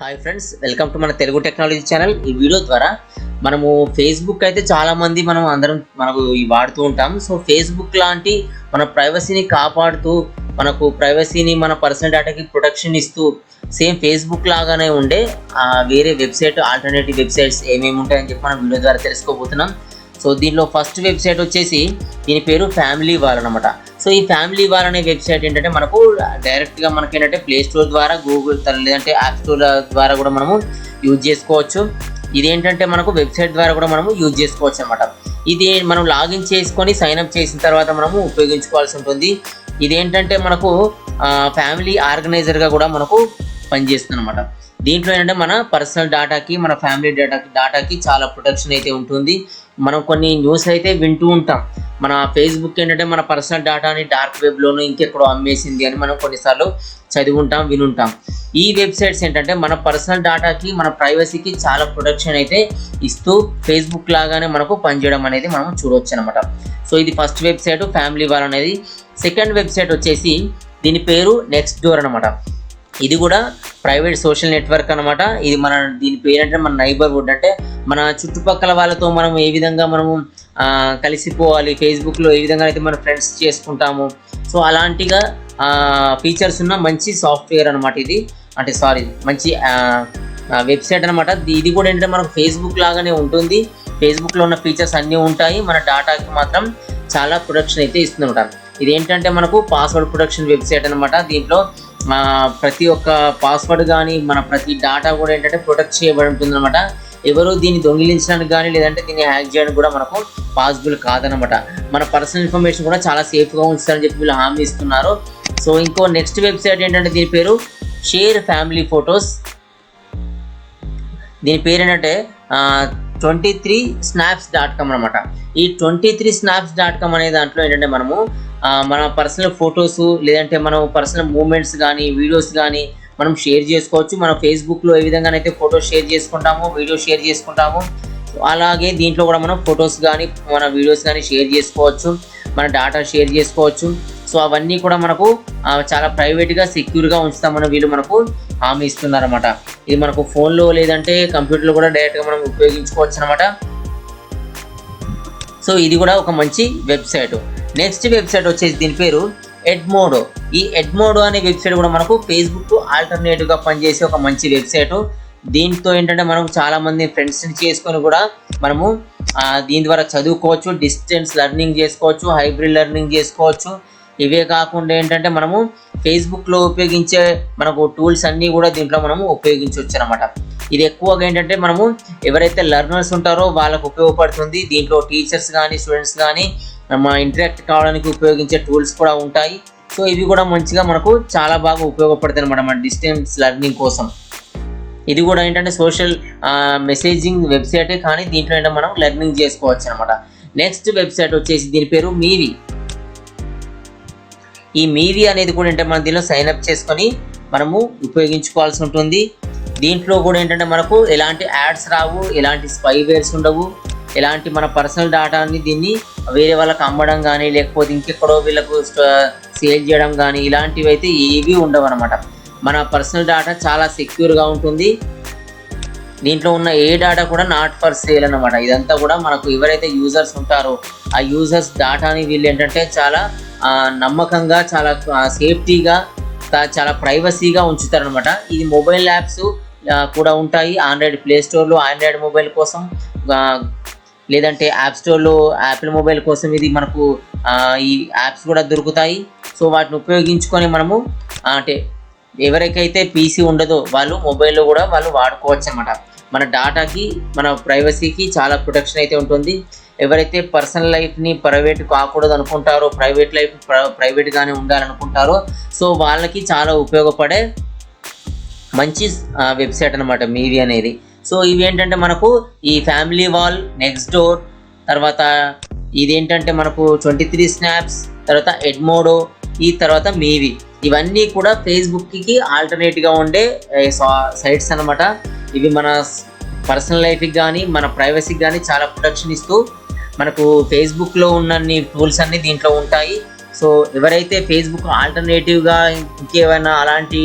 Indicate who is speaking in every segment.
Speaker 1: Hi friends, welcome to మన Telugu technology channel. ఈ video ద్వారా మనము ఫేస్బుక్ అయితే చాలా మంది మనకు వాడుతూ ఉంటాం. సో ఫేస్బుక్ లాంటి మన ప్రైవసీని కాపాడుతూ మనకు ప్రైవసీని మన పర్సనల్ డేటాకి ప్రొటెక్షన్ ఇస్తూ సేమ్ ఫేస్బుక్ లాగానే ఉండే వేరే వెబ్సైట్ ఆల్టర్నేటివ్ వెబ్సైట్స్ ఏమేమి ఉంటాయని చెప్పి మనం వీడియో ద్వారా తెలుసుకోబోతున్నాం. సో దీనిలో ఫస్ట్ వెబ్సైట్ వచ్చేసి దీని పేరు ఫ్యామిలీ వాల్ అనమాట. సో ఈ ఫ్యామిలీ వాల్ అనే వెబ్సైట్ ఏంటంటే మనకు డైరెక్ట్గా మనకి ఏంటంటే ప్లే స్టోర్ ద్వారా గూగుల్ లేదంటే యాప్ స్టోర్ ద్వారా కూడా మనము యూజ్ చేసుకోవచ్చు. ఇదేంటంటే మనకు వెబ్సైట్ ద్వారా కూడా మనము యూజ్ చేసుకోవచ్చు అనమాట. ఇది మనం లాగిన్ చేసుకొని సైన్అప్ చేసిన తర్వాత మనము ఉపయోగించుకోవాల్సి ఉంటుంది. ఇదేంటంటే మనకు ఫ్యామిలీ ఆర్గనైజర్గా కూడా మనకు పనిచేస్తుంది అనమాట. దీంట్లో ఏంటంటే మన పర్సనల్ డేటాకి మన ఫ్యామిలీ డేటాకి చాలా ప్రొటెక్షన్ అయితే ఉంటుంది. మనం కొన్ని న్యూస్ అయితే వింటూ ఉంటాం. మన ఫేస్బుక్ ఏంటంటే మన పర్సనల్ డేటాని డార్క్ వెబ్లోనూ ఇంకెక్కడో అమ్మేసింది అని మనం కొన్నిసార్లు చదివి ఉంటాం, వినుంటాం. ఈ వెబ్సైట్స్ ఏంటంటే మన పర్సనల్ డేటాకి మన ప్రైవసీకి చాలా ప్రొటెక్షన్ అయితే ఇస్తూ ఫేస్బుక్ లాగానే మనకు పనిచేయడం అనేది మనం చూడవచ్చు అనమాట. సో ఇది ఫస్ట్ వెబ్సైట్ ఫ్యామిలీ వాల్ అనేది. సెకండ్ వెబ్సైట్ వచ్చేసి దీని పేరు నెక్స్ట్ డోర్ అనమాట. ఇది కూడా ప్రైవేట్ సోషల్ నెట్వర్క్ అనమాట. ఇది దీని పేరు అంటే మన నైబర్హుడ్, అంటే మన చుట్టుపక్కల వాళ్ళతో మనం ఏ విధంగా మనము కలిసిపోవాలి, ఫేస్బుక్లో ఏ విధంగా అయితే మన ఫ్రెండ్స్ చేసుకుంటాము. సో అలాంటిగా ఫీచర్స్ ఉన్న మంచి సాఫ్ట్వేర్ అనమాట ఇది, అంటే మంచి వెబ్సైట్ అనమాట. ఇది కూడా ఏంటంటే మనకు ఫేస్బుక్ లాగానే ఉంటుంది. ఫేస్బుక్లో ఉన్న ఫీచర్స్ అన్నీ ఉంటాయి. మన డేటాకి మాత్రం చాలా ప్రొటెక్షన్ అయితే ఇస్తుంది అనమాట. ఇదేంటంటే మనకు పాస్వర్డ్ ప్రొటెక్షన్ వెబ్సైట్ అనమాట. దీంట్లో ప్రతి ఒక్క పాస్వర్డ్ కానీ మన ప్రతి డేటా కూడా ఏంటంటే ప్రొటెక్ట్ చేయబడి ఉంటుంది అనమాట. ఎవరు దీన్ని దొంగిలించడానికి కానీ లేదంటే దీన్ని హ్యాక్ చేయడానికి కూడా మనకు పాసిబుల్ కాదనమాట. మన పర్సనల్ ఇన్ఫర్మేషన్ కూడా చాలా సేఫ్గా ఉంచుతారని చెప్పి వీళ్ళు హామీ ఇస్తున్నారు. సో ఇంకో నెక్స్ట్ వెబ్సైట్ ఏంటంటే దీని పేరు షేర్ ఫ్యామిలీ ఫొటోస్. దీని పేరు ఏంటంటే 23snaps.com అనమాట. ఈ 23snaps.com అనే దాంట్లో ఏంటంటే మనము మన పర్సనల్ ఫొటోస్ లేదంటే మనం పర్సనల్ మూమెంట్స్ కానీ వీడియోస్ కానీ మనం షేర్ చేసుకోవచ్చు. మన ఫేస్బుక్లో ఏ విధంగానైతే ఫొటోస్ షేర్ చేసుకుంటామో, వీడియోస్ షేర్ చేసుకుంటామో, అలాగే దీంట్లో కూడా మనం ఫొటోస్ కానీ మన వీడియోస్ కానీ షేర్ చేసుకోవచ్చు, మన డేటా షేర్ చేసుకోవచ్చు. సో అవన్నీ కూడా మనకు చాలా ప్రైవేట్గా సెక్యూర్గా ఉంచుతామని వీళ్ళు మనకు హామీ ఇస్తున్నారన్నమాట. ఇది మనకు ఫోన్లో లేదంటే కంప్యూటర్లో కూడా డైరెక్ట్గా మనం ఉపయోగించుకోవచ్చు అనమాట. సో ఇది కూడా ఒక మంచి వెబ్సైట్. నెక్స్ట్ వెబ్సైట్ వచ్చేసి దీని పేరు ఎడ్మోడో. ఈ ఎడ్మోడో అనే వెబ్సైట్ కూడా మనకు ఫేస్బుక్ ఆల్టర్నేటివ్గా పనిచేసే ఒక మంచి వెబ్సైట్. దీంతో ఏంటంటే మనం చాలామంది ఫ్రెండ్స్ని చేసుకొని కూడా మనము దీని ద్వారా చదువుకోవచ్చు, డిస్టెన్స్ లెర్నింగ్ చేసుకోవచ్చు, హైబ్రిడ్ లెర్నింగ్ చేసుకోవచ్చు. ఇవే కాకుండా ఏంటంటే మనము ఫేస్బుక్లో ఉపయోగించే మనకు టూల్స్ అన్నీ కూడా దీంట్లో మనము ఉపయోగించవచ్చు అనమాట. ఇది ఎక్కువగా ఏంటంటే మనము ఎవరైతే లెర్నర్స్ ఉంటారో వాళ్ళకు ఉపయోగపడుతుంది. దీంట్లో టీచర్స్ కానీ స్టూడెంట్స్ కానీ ఇంటరాక్ట్ కావడానికి ఉపయోగించే టూల్స్ కూడా ఉంటాయి. సో ఇవి కూడా మంచిగా మనకు చాలా బాగా ఉపయోగపడుతుంది అనమాట మన డిస్టెన్స్ లెర్నింగ్ కోసం. ఇది కూడా ఏంటంటే సోషల్ మెసేజింగ్ వెబ్సైటే, కానీ దీంట్లో ఏంటంటే మనం లెర్నింగ్ చేసుకోవచ్చు అనమాట. నెక్స్ట్ వెబ్సైట్ వచ్చేసి దీని పేరు మీవి. ఈ మీవి అనేది కూడా ఏంటంటే మనం దీనిలో సైన్అప్ చేసుకొని మనము ఉపయోగించుకోవాల్సి ఉంటుంది. దీంట్లో కూడా ఏంటంటే మనకు ఎలాంటి యాడ్స్ రావు, ఎలాంటి స్పైవేర్స్ ఉండవు, ఎలాంటి మన పర్సనల్ డేటాని దీన్ని వేరే వాళ్ళకి అమ్మడం కానీ లేకపోతే ఇంకెక్కడో వీళ్ళకు సేల్ చేయడం కానీ ఇలాంటివి అయితే ఏవి ఉండవు అనమాట. మన పర్సనల్ డేటా చాలా సెక్యూర్గా ఉంటుంది. దీంట్లో ఉన్న ఏ డేటా కూడా నాట్ ఫర్ సేల్ అనమాట. ఇదంతా కూడా మనకు ఎవరైతే యూజర్స్ ఉంటారో ఆ యూజర్స్ డేటాని వీళ్ళు ఏంటంటే చాలా నమ్మకంగా, చాలా సేఫ్టీగా, చాలా ప్రైవసీగా ఉంచుతారనమాట. ఇది మొబైల్ యాప్స్ కూడా ఉంటాయి. ఆండ్రాయిడ్ ప్లే స్టోర్లో ఆండ్రాయిడ్ మొబైల్ కోసం, లేదంటే యాప్ స్టోర్లో యాపిల్ మొబైల్ కోసం ఇది మనకు ఈ యాప్స్ కూడా దొరుకుతాయి. సో వాటిని ఉపయోగించుకొని మనము అంటే ఎవరికైతే పీసీ ఉండదో వాళ్ళు మొబైల్లో కూడా వాళ్ళు వాడుకోవచ్చు అనమాట. మన డేటాకి మన ప్రైవసీకి చాలా ప్రొటెక్షన్ అయితే ఉంటుంది. ఎవరైతే పర్సనల్ లైఫ్ని ప్రైవేట్ కాకూడదు అనుకుంటారో, ప్రైవేట్ లైఫ్ ప్రైవేట్గానే ఉండాలనుకుంటారో సో వాళ్ళకి చాలా ఉపయోగపడే మంచి వెబ్సైట్ అనమాట మీవి అనేది. సో ఇవి ఏంటంటే మనకు ఈ ఫ్యామిలీ వాల్, నెక్స్ట్ డోర్, తర్వాత ఇదేంటంటే మనకు 23snaps, తర్వాత ఎడ్మోడో, ఈ తర్వాత మీవి, ఇవన్నీ కూడా ఫేస్బుక్కి ఆల్టర్నేట్గా ఉండే సైట్స్ అనమాట. ఇవి మన పర్సనల్ లైఫ్కి కానీ మన ప్రైవసీకి కానీ చాలా ప్రొటెక్షన్ ఇస్తూ మనకు ఫేస్బుక్లో ఉన్నన్ని టూల్స్ అన్నీ దీంట్లో ఉంటాయి. సో ఎవరైతే ఫేస్బుక్ ఆల్టర్నేటివ్గా ఇంకేమైనా అలాంటి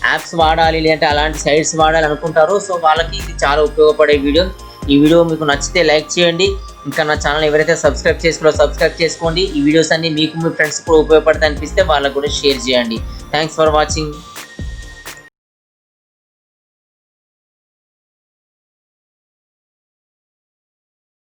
Speaker 1: యాప్స్ వాడాలి లేదంటే అలాంటి సైట్స్ వాడాలి అనుకుంటారో సో వాళ్ళకి ఇది చాలా ఉపయోగపడే వీడియో. ఈ వీడియో మీకు నచ్చితే లైక్ చేయండి. ఇంకా నా ఛానల్ ఎవరైతే సబ్స్క్రైబ్ సబ్స్క్రైబ్ చేసుకోండి. ఈ వీడియోస్ అన్ని మీకు మీ ఫ్రెండ్స్ కూడా ఉపయోగపడతాయి అనిపిస్తే వాళ్ళకు కూడా షేర్ చేయండి. Thanks for watching.